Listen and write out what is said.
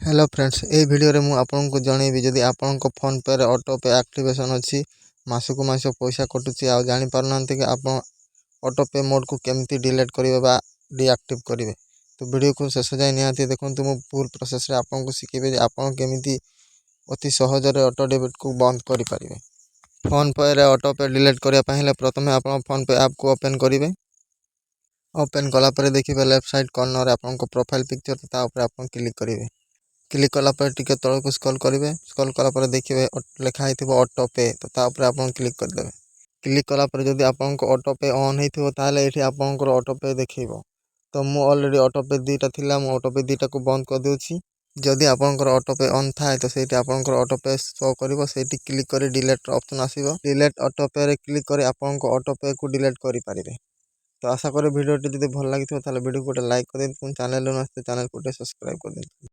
Hello friends ए video रे मु आपनको जणेबी जदि आपनको फोन पे रे ऑटो पे एक्टिवेशन अछि मासको मास पैसा कटुची आ जानि पारनांते कि आपण ऑटो पे मोड को केमती डिलीट करिवे बा डीएक्टिव करिवे। तो वीडियो को शेष जाय निहाती देखंतु मु फुल प्रोसेस रे आपनको सिखेबे जे आपण केमिति अति सहज रे ऑटो डेबिट को बंद करि परिवे। फोन पे रे ऑटो पे डिलीट करिया पहिले प्रथमे आपण फोन पे ऐप को ओपन करिवे। ओपन कला परे देखिबे लेफ्ट साइड कॉर्नर रे आपनको प्रोफाइल पिक्चर ता ऊपर आपण क्लिक करिवे। क्लिक कला पर टिके तल को स्क्रॉल करेंगे। स्क्रॉल कला पर देखिए लिखा ही ऑटो पे तो तापर आप क्लिक कर देबे। क्लिक कला पर जदि आपन को ऑटो पे ऑन होइथिबो ताले एठी आपन को ऑटो पे देखिबो। तो मु ऑलरेडी ऑटो पे दीटा थिला मु ऑटो पे दीटा को बंद कर देउछि। जदि आपन को ऑटो पे ऑन थाए तो सेठी आपन को ऑटो पे शो करिवो। सेठी क्लिक करे डिलीट ऑप्शन आसीबो। डिलीट ऑटो पे रे क्लिक करे आपन को ऑटो पे को डिलीट करि पारिबे। तो आशा करे वीडियो टी जदि भल लागिथिबो ताले वीडियो को लाइक कर देन। चैनल न आस्ते चैनल को सब्सक्राइब कर देन।